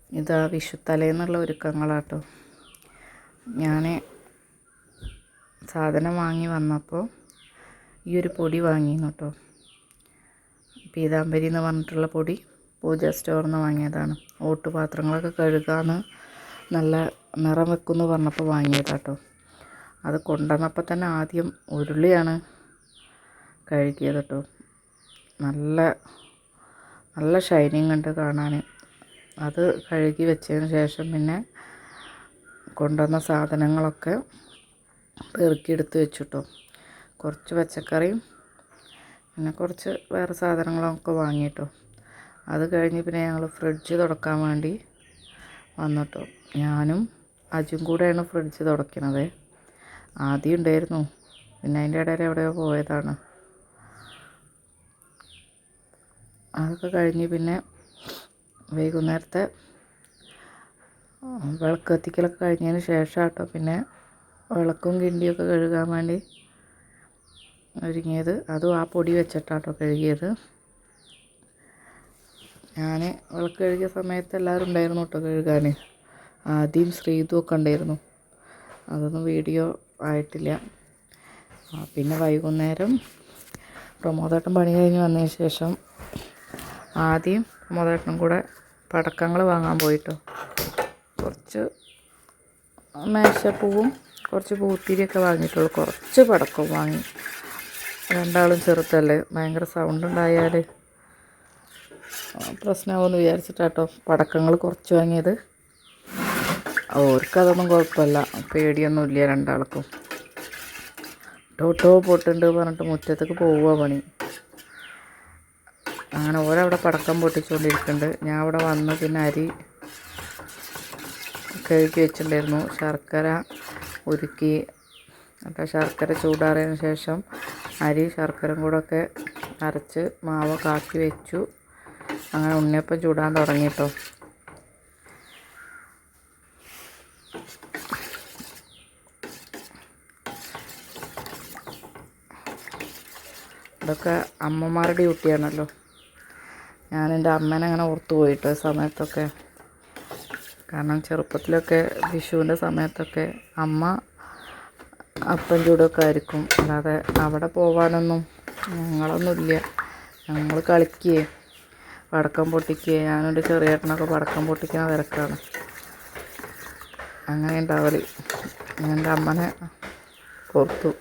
ഇതാ വിഷുത്തലേന്നുള്ള ഒരുക്കങ്ങളാട്ടോ. ഞാൻ സാധനം വാങ്ങി വന്നപ്പോൾ ഈ ഒരു പൊടി വാങ്ങിയിരുന്നു കേട്ടോ. പീതാംബരി എന്ന് പറഞ്ഞിട്ടുള്ള പൊടി പൂജ സ്റ്റോറിൽ നിന്ന് വാങ്ങിയതാണ്. ഓട്ടുപാത്രങ്ങളൊക്കെ കഴുകാന്ന് നല്ല നിറം വെക്കുമെന്ന് പറഞ്ഞപ്പോൾ വാങ്ങിയതാട്ടോ. അത് കൊണ്ടുവന്നപ്പോൾ തന്നെ ആദ്യം ഉരുളിയാണ് കഴുകിയത് കേട്ടോ. നല്ല നല്ല ഷൈനിങ് ഉണ്ട് കാണാൻ. അത് കഴുകി വെച്ചതിന് ശേഷം പിന്നെ കൊണ്ടുവന്ന സാധനങ്ങളൊക്കെ പെറുക്കിയെടുത്ത് വെച്ചിട്ടോ. കുറച്ച് പച്ചക്കറിയും പിന്നെ കുറച്ച് വേറെ സാധനങ്ങളൊക്കെ വാങ്ങിയിട്ടോ. അത് കഴിഞ്ഞ് പിന്നെ ഞങ്ങൾ ഫ്രിഡ്ജ് തുറക്കാൻ വേണ്ടി വന്നിട്ടോ. ഞാനും അജും കൂടെയാണ് ഫ്രിഡ്ജ് തുറക്കുന്നത്. ആദ്യം ഉണ്ടായിരുന്നു, പിന്നെ അതിൻ്റെ ഇടയിൽ എവിടെയോ പോയതാണ്. അതൊക്കെ കഴിഞ്ഞ് പിന്നെ വൈകുന്നേരത്തെ വിളക്ക് കത്തിക്കലൊക്കെ കഴിഞ്ഞതിന് ശേഷം കേട്ടോ പിന്നെ വിളക്കും കിണ്ടിയൊക്കെ കഴുകാൻ വേണ്ടി ഒരുങ്ങിയത്. അതും ആ പൊടി വെച്ചിട്ടാട്ടോ കഴുകിയത്. ഞാൻ വിളക്ക് കഴുകിയ സമയത്ത് എല്ലാവരും ഉണ്ടായിരുന്നു കേട്ടോ കഴുകാൻ. ആദ്യം ശ്രീതുമൊക്കെ ഉണ്ടായിരുന്നു. അതൊന്നും വീഡിയോ ആയിട്ടില്ല. പിന്നെ വൈകുന്നേരം പ്രമോദേട്ടൻ പണി കഴിഞ്ഞ് വന്നതിന് ശേഷം ആദ്യം പ്രമോദേട്ടനും കൂടെ പടക്കങ്ങൾ വാങ്ങാൻ പോയിട്ടോ. കുറച്ച് മേശപ്പൂവും കുറച്ച് പൂത്തിരിയൊക്കെ വാങ്ങിയിട്ടുള്ളൂ. കുറച്ച് പടക്കവും വാങ്ങി. രണ്ടാളും ചെറുതല്ലേ, ഭയങ്കര സൗണ്ട് ഉണ്ടായാൽ പ്രശ്നമാവുമെന്ന് വിചാരിച്ചിട്ടാട്ടോ പടക്കങ്ങൾ കുറച്ച് വാങ്ങിയത്. അവർക്കതൊന്നും കുഴപ്പമില്ല, പേടിയൊന്നുമില്ല രണ്ടാൾക്കും. ടോട്ടോ പൊട്ടുണ്ട് പറഞ്ഞിട്ട് മുറ്റത്തേക്ക് പോവുക പണി. അങ്ങനെ ഓരവിടെ പടക്കം പൊട്ടിച്ചുകൊണ്ടിരിക്കുന്നുണ്ട്. ഞാൻ അവിടെ വന്ന് പിന്നെ അരി കഴുകി വെച്ചിട്ടുണ്ടായിരുന്നു. ശർക്കര ഉരുക്കി, അപ്പോൾ ശർക്കര ചൂടാറിയതിന് ശേഷം അരി ശർക്കരയും കൂടെ ഒക്കെ അരച്ച് മാവൊക്കെ ആക്കി വെച്ചു. അങ്ങനെ ഉണ്ണിയപ്പം ചൂടാൻ തുടങ്ങിയിട്ടോ. ഇതൊക്കെ അമ്മമാരുടെ ഡ്യൂട്ടിയാണല്ലോ. ഞാൻ എൻ്റെ അമ്മേനെ അങ്ങനെ ഓർത്തു പോയിട്ടോ ഈ സമയത്തൊക്കെ. കാരണം ചെറുപ്പത്തിലൊക്കെ വിഷുവിൻ്റെ സമയത്തൊക്കെ അമ്മ അപ്പം ചൂടൊക്കെ ആയിരിക്കും. അല്ലാതെ അവിടെ പോകാനൊന്നും ഞങ്ങളൊന്നുമില്ല. ഞങ്ങൾ കളിക്കുകയെ പടക്കം പൊട്ടിക്കുകയെ, ഞാനെൻ്റെ ചെറിയേട്ടനൊക്കെ പടക്കം പൊട്ടിക്കുന്ന തിരക്കാണ്. അങ്ങനെ ഉണ്ടാവല്. ഞാൻ എൻ്റെ അമ്മനെ ഓർത്തു.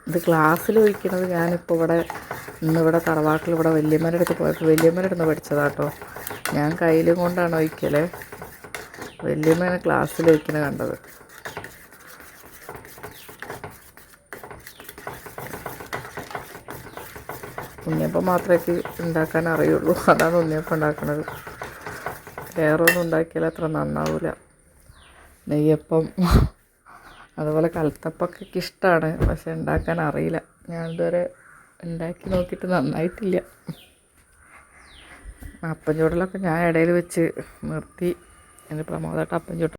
ഇത് ഗ്ലാസ്സിൽ ഒഴിക്കുന്നത് ഞാനിപ്പോൾ ഇന്നിവിടെ തറവാട്ടിൽ ഇവിടെ വല്യമ്മേൻ്റെ അടുത്ത് പോയപ്പോൾ വല്യമ്മേൻ്റെ അടുത്ത് പഠിച്ചതാട്ടോ. ഞാൻ കയ്യിലും കൊണ്ടാണ് ഒഴിക്കല്. വല്യമ്മേനെ ഗ്ലാസ്സിൽ ഒഴിക്കുന്നത് കണ്ടത്. ഉണ്ണിയപ്പം മാത്രമേ ഉണ്ടാക്കാൻ അറിയുള്ളൂ. അതാണ് ഉണ്ണിയപ്പം ഉണ്ടാക്കുന്നത്. വേറൊന്നും ഉണ്ടാക്കിയാൽ അത്ര നന്നാവില്ല. നെയ്യപ്പം അതുപോലെ കലത്തപ്പൊക്കെ ഇഷ്ടമാണ്, പക്ഷെ ഉണ്ടാക്കാൻ അറിയില്ല. ഞാനിതുവരെ ഉണ്ടാക്കി നോക്കിയിട്ട് നന്നായിട്ടില്ല. അപ്പം ചൂടലൊക്കെ ഞാൻ ഇടയിൽ വെച്ച് നിർത്തി. എൻ്റെ പ്രമോദേട്ടൻ അപ്പം ചുട്ടു.